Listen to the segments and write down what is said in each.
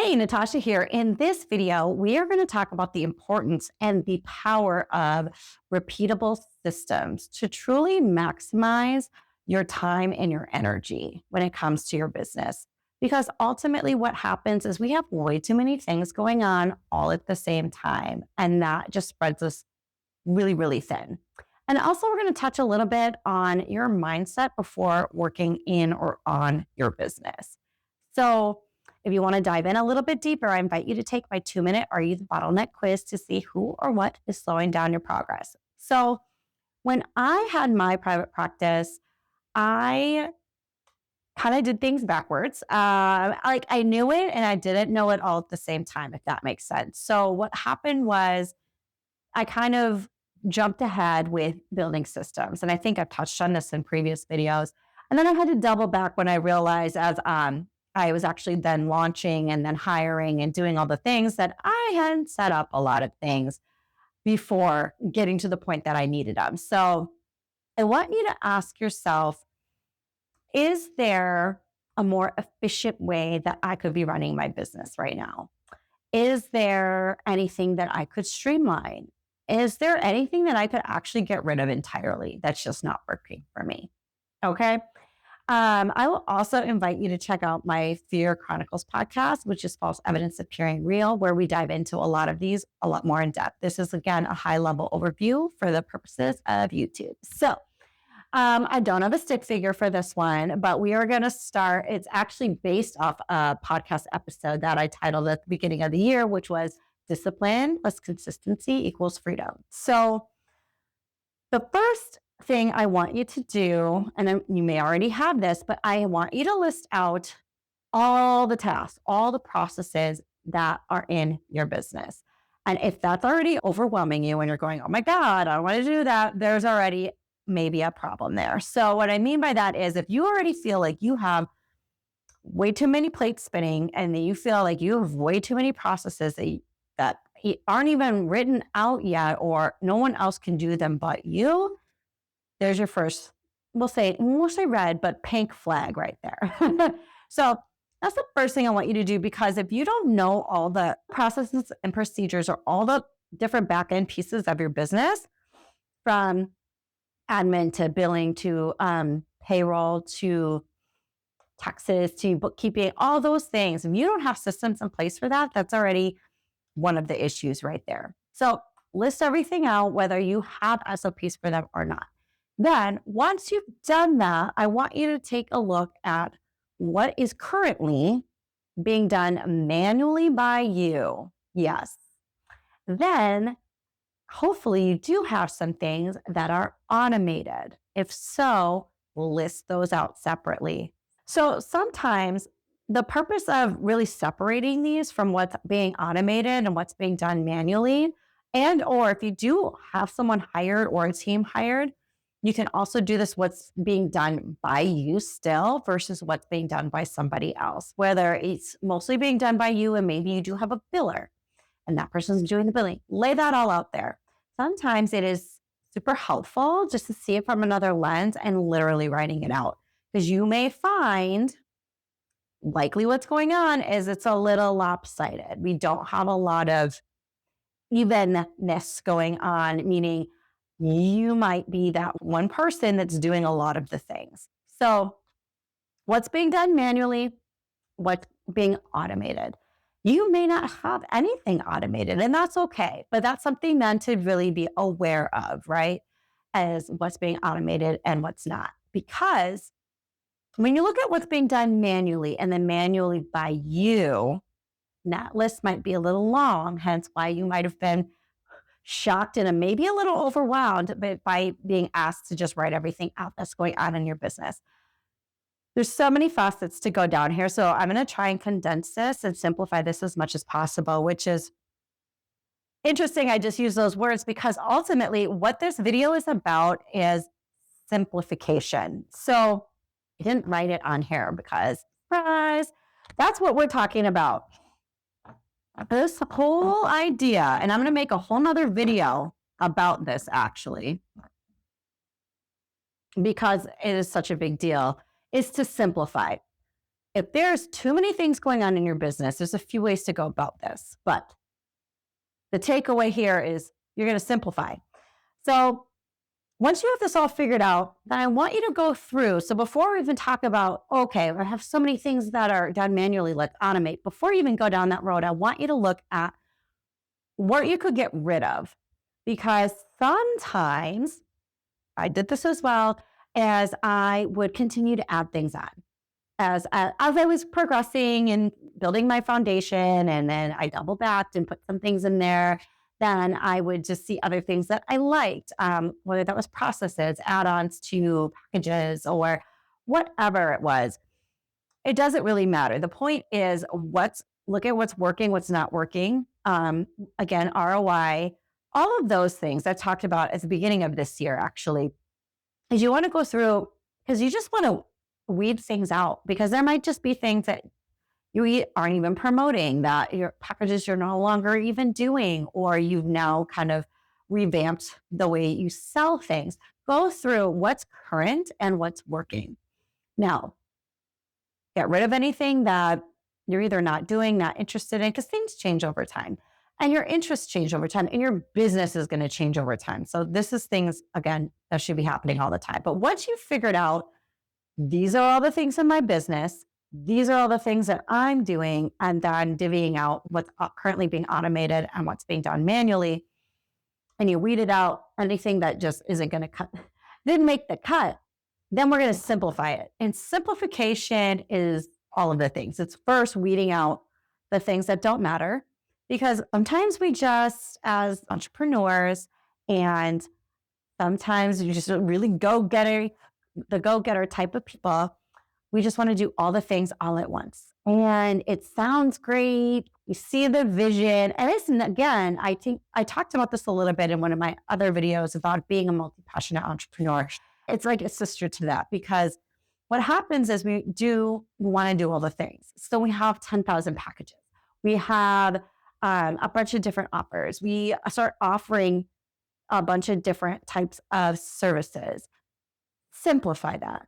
Hey, Natasha here. In this video, we are going to talk about the importance and the power of repeatable systems to truly maximize your time and your energy when it comes to your business. Because ultimately, what happens is we have way too many things going on all at the same time, and that just spreads us really, really thin. And also, we're going to touch a little bit on your mindset before working in or on your business. So, if you want to dive in a little bit deeper, I invite you to take my 2-minute Are You the Bottleneck quiz to see who or what is slowing down your progress. So, when I had my private practice, I kind of did things backwards. I knew it and I didn't know it all at the same time, if that makes sense. So, what happened was I kind of jumped ahead with building systems. And I think I've touched on this in previous videos. And then I had to double back when I realized as I was actually then launching and then hiring and doing all the things that I hadn't set up a lot of things before getting to the point that I needed them. So I want you to ask yourself, is there a more efficient way that I could be running my business right now? Is there anything that I could streamline? Is there anything that I could actually get rid of entirely that's just not working for me? Okay. I will also invite you to check out my Fear Chronicles podcast, which is False Evidence Appearing Real, where we dive into a lot of these a lot more in depth. This is, again, a high level overview for the purposes of YouTube. So I don't have a stick figure for this one, but we are going to start. It's actually based off a podcast episode that I titled at the beginning of the year, which was Discipline plus Consistency equals Freedom. So the first thing I want you to do, and you may already have this, but I want you to list out all the tasks, all the processes that are in your business. And if that's already overwhelming you and you're going, oh my God, I don't want to do that, there's already maybe a problem there. So what I mean by that is if you already feel like you have way too many plates spinning and that you feel like you have way too many processes that aren't even written out yet or no one else can do them but you, there's your first, we'll say red, but pink flag right there. So that's the first thing I want you to do, because if you don't know all the processes and procedures or all the different back-end pieces of your business, from admin to billing to payroll to taxes to bookkeeping, all those things, if you don't have systems in place for that, that's already one of the issues right there. So list everything out, whether you have SOPs for them or not. Then once you've done that, I want you to take a look at what is currently being done manually by you. Yes. Then hopefully you do have some things that are automated. If so, list those out separately. So sometimes the purpose of really separating these from what's being automated and what's being done manually, and or if you do have someone hired or a team hired, you can also do this what's being done by you still versus what's being done by somebody else, whether it's mostly being done by you and maybe you do have a biller and that person's doing the billing. Lay that all out there. Sometimes it is super helpful just to see it from another lens and literally writing it out, because you may find likely what's going on is it's a little lopsided. We don't have a lot of evenness going on, meaning you might be that one person that's doing a lot of the things. So what's being done manually, what's being automated. You may not have anything automated, and that's okay, but that's something then to really be aware of, right? As what's being automated and what's not. Because when you look at what's being done manually and then manually by you, that list might be a little long, hence why you might have been shocked and maybe a little overwhelmed by being asked to just write everything out that's going on in your business. There's so many facets to go down here. So I'm going to try and condense this and simplify this as much as possible, which is interesting. I just use those words because ultimately what this video is about is simplification. So I didn't write it on here because, surprise, that's what we're talking about. This whole idea, and I'm going to make a whole nother video about this actually, because it is such a big deal, is to simplify. If there's too many things going on in your business, there's a few ways to go about this. But the takeaway here is you're going to simplify. So once you have this all figured out, then I want you to go through. So before we even talk about, okay, I have so many things that are done manually, let's automate. Before you even go down that road, I want you to look at what you could get rid of. Because sometimes I did this as well, as I would continue to add things on. As I was progressing and building my foundation, and then I double backed and put some things in there, then I would just see other things that I liked, whether that was processes, add-ons to packages, or whatever it was. It doesn't really matter. The point is, look at what's working, what's not working. Again, ROI, all of those things I talked about at the beginning of this year, actually, is you want to go through, because you just want to weed things out, because there might just be things that you aren't even promoting, that your packages you're no longer even doing, or you've now kind of revamped the way you sell things. Go through what's current and what's working. Now, get rid of anything that you're either not doing, not interested in, because things change over time, and your interests change over time, and your business is going to change over time. So this is things, again, that should be happening all the time. But once you've figured out, these are all the things in my business, these are all the things that I'm doing, and then divvying out what's currently being automated and what's being done manually, and you weed it out, anything that just isn't going to cut, didn't make the cut, then we're going to simplify it. And simplification is all of the things. It's first weeding out the things that don't matter, because sometimes we just, as entrepreneurs, and sometimes you just really the go-getter type of people, we just want to do all the things all at once. And it sounds great. We see the vision. And it's, again, I think I talked about this a little bit in one of my other videos about being a multi-passionate entrepreneur. It's like a sister to that, because what happens is we want to do all the things. So we have 10,000 packages. We have a bunch of different offers. We start offering a bunch of different types of services. Simplify that.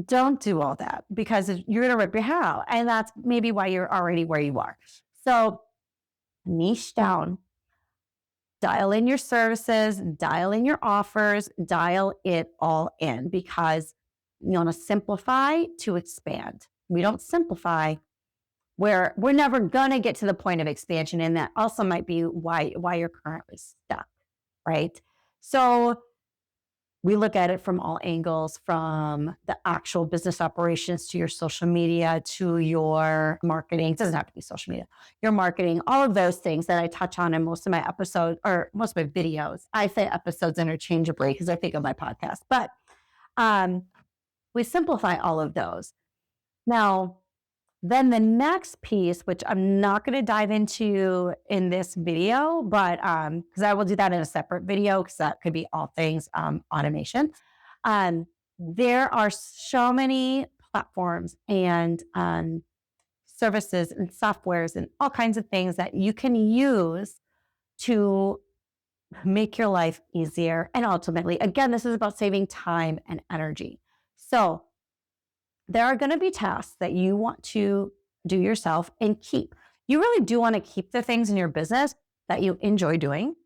Don't do all that, because you're going to rip your hair out. And that's maybe why you're already where you are. So niche down, dial in your services, dial in your offers, dial it all in, because you want to simplify to expand. We don't simplify where we're never going to get to the point of expansion. And that also might be why you're currently stuck, right? So we look at it from all angles, from the actual business operations to your social media, to your marketing. It doesn't have to be social media, your marketing, all of those things that I touch on in most of my episodes, or most of my videos. I say episodes interchangeably because I think of my podcast, but we simplify all of those. Now, then the next piece, which I'm not going to dive into in this video, but because I will do that in a separate video, because that could be all things automation. There are so many platforms and services and softwares and all kinds of things that you can use to make your life easier. And ultimately, again, this is about saving time and energy. So there are going to be tasks that you want to do yourself and keep. You really do want to keep the things in your business that you enjoy doing,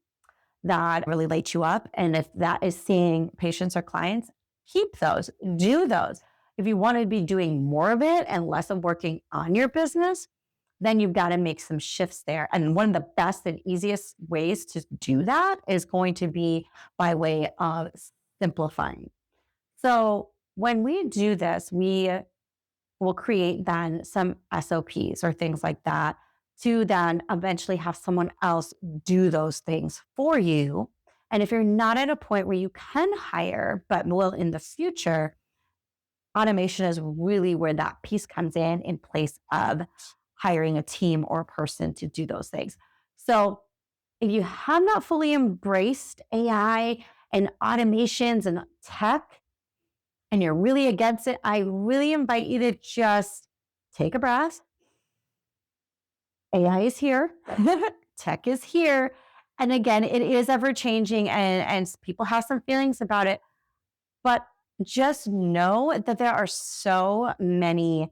that really light you up. And if that is seeing patients or clients, keep those, do those. If you want to be doing more of it and less of working on your business, then you've got to make some shifts there. And one of the best and easiest ways to do that is going to be by way of simplifying. So when we do this, we will create then some SOPs or things like that to then eventually have someone else do those things for you. And if you're not at a point where you can hire, but will in the future, automation is really where that piece comes in place of hiring a team or a person to do those things. So if you have not fully embraced AI and automations and tech, and you're really against it, I really invite you to just take a breath. AI is here. Tech is here. And again, it is ever changing, and people have some feelings about it. But just know that there are so many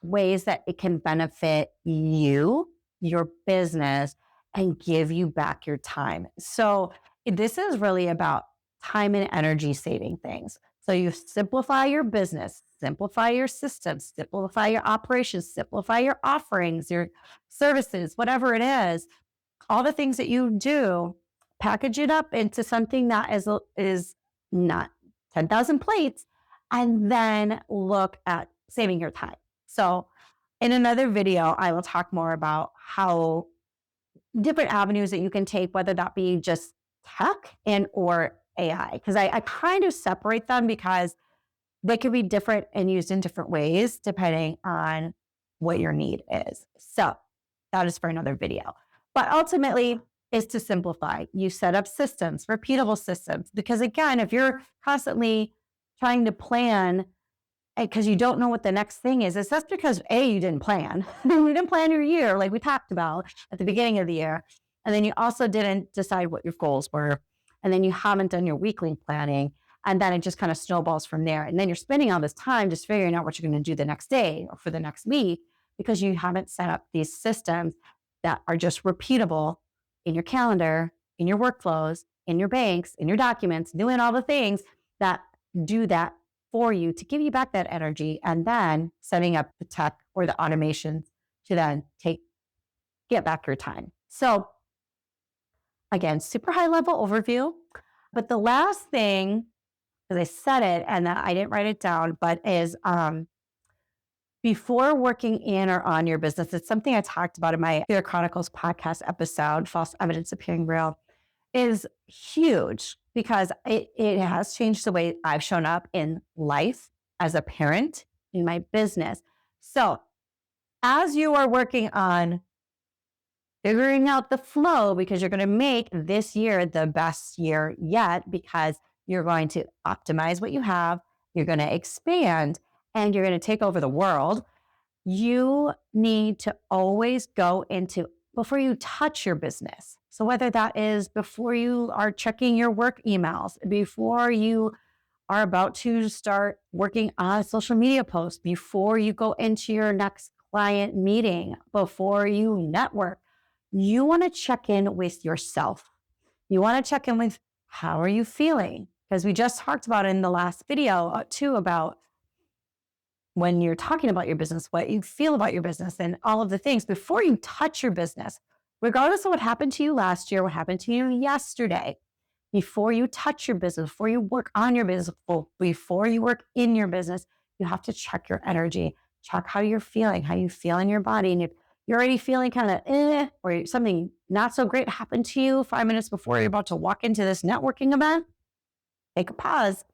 ways that it can benefit you, your business, and give you back your time. So this is really about time and energy saving things. So you simplify your business, simplify your systems, simplify your operations, simplify your offerings, your services, whatever it is, all the things that you do, package it up into something that is not 10,000 plates, and then look at saving your time. So in another video, I will talk more about how different avenues that you can take, whether that be just tech and or AI, because I kind of separate them because they can be different and used in different ways depending on what your need is. So that is for another video. But ultimately, is to simplify. You set up systems, repeatable systems, because again, if you're constantly trying to plan because you don't know what the next thing is, that's because A, you didn't plan. You didn't plan your year like we talked about at the beginning of the year. And then you also didn't decide what your goals were. And then you haven't done your weekly planning. And then it just kind of snowballs from there. And then you're spending all this time just figuring out what you're going to do the next day or for the next week because you haven't set up these systems that are just repeatable in your calendar, in your workflows, in your banks, in your documents, doing all the things that do that for you to give you back that energy, and then setting up the tech or the automations to then get back your time. So again, super high level overview. But the last thing, because I said it and I didn't write it down, but is before working in or on your business, it's something I talked about in my Fear Chronicles podcast episode, False Evidence Appearing Real, is huge because it has changed the way I've shown up in life as a parent, in my business. So as you are working on figuring out the flow, because you're going to make this year the best year yet, because you're going to optimize what you have, you're going to expand, and you're going to take over the world, you need to always go into before you touch your business. So whether that is before you are checking your work emails, before you are about to start working on a social media post, before you go into your next client meeting, before you network, you want to check in with yourself. You want to check in with how are you feeling? Because we just talked about in the last video too about when you're talking about your business, what you feel about your business and all of the things before you touch your business, regardless of what happened to you last year, what happened to you yesterday, before you touch your business, before you work on your business, before you work in your business, you have to check your energy, check how you're feeling, how you feel in your body. And if you're already feeling kind of or something not so great happened to you 5 minutes before you're about to walk into this networking event, take a pause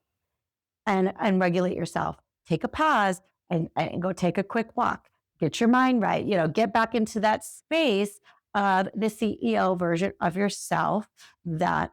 and regulate yourself. Take a pause and go take a quick walk. Get your mind right. Get back into that space of the CEO version of yourself that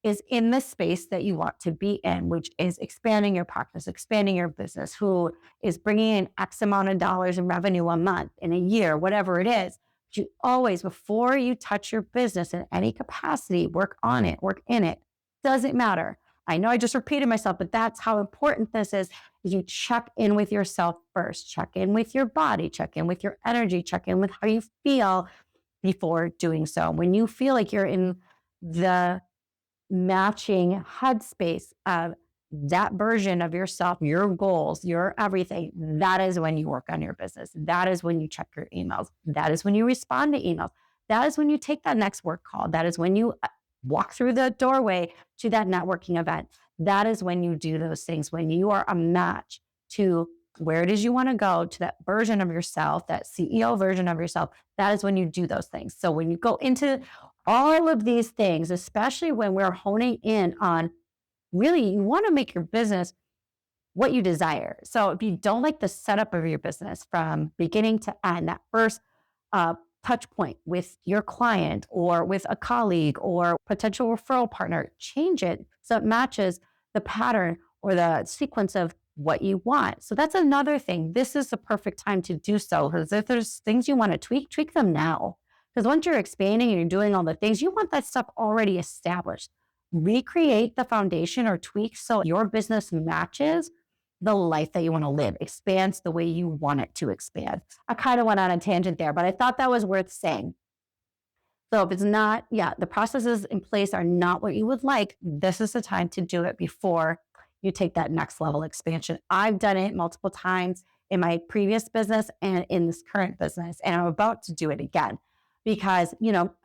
is in the space that you want to be in, which is expanding your practice, expanding your business, who is bringing in X amount of dollars in revenue a month, in a year, whatever it is. But you always, before you touch your business in any capacity, work on it, work in it. Doesn't matter. I know I just repeated myself, but that's how important this is you check in with yourself first. Check in with your body, check in with your energy, check in with how you feel before doing so. When you feel like you're in the matching headspace of that version of yourself, your goals, your everything, that is when you work on your business. That is when you check your emails. That is when you respond to emails. That is when you take that next work call. That is when you walk through the doorway to that networking event. That is when you do those things, when you are a match to where it is you want to go, to that version of yourself, that CEO version of yourself. That is when you do those things. So when you go into all of these things, especially when we're honing in on really, you want to make your business what you desire. So if you don't like the setup of your business from beginning to end, that first touch point with your client or with a colleague or potential referral partner, change it so it matches the pattern or the sequence of what you want. So that's another thing. This is the perfect time to do so, because if there's things you want to tweak them now. Because once you're expanding and you're doing all the things, you want that stuff already established. Recreate the foundation or tweak so your business matches the life that you want to live, expands the way you want it to expand. I kind of went on a tangent there, but I thought that was worth saying. So if it's not, the processes in place are not what you would like, this is the time to do it before you take that next level expansion. I've done it multiple times in my previous business and in this current business, and I'm about to do it again because,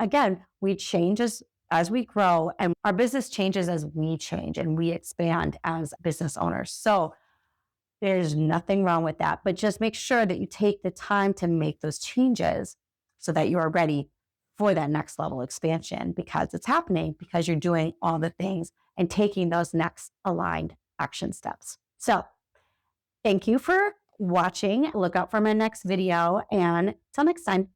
again, we change as we grow, and our business changes as we change and we expand as business owners. So there's nothing wrong with that, but just make sure that you take the time to make those changes so that you are ready for that next level expansion, because it's happening because you're doing all the things and taking those next aligned action steps. So thank you for watching. Look out for my next video, and till next time.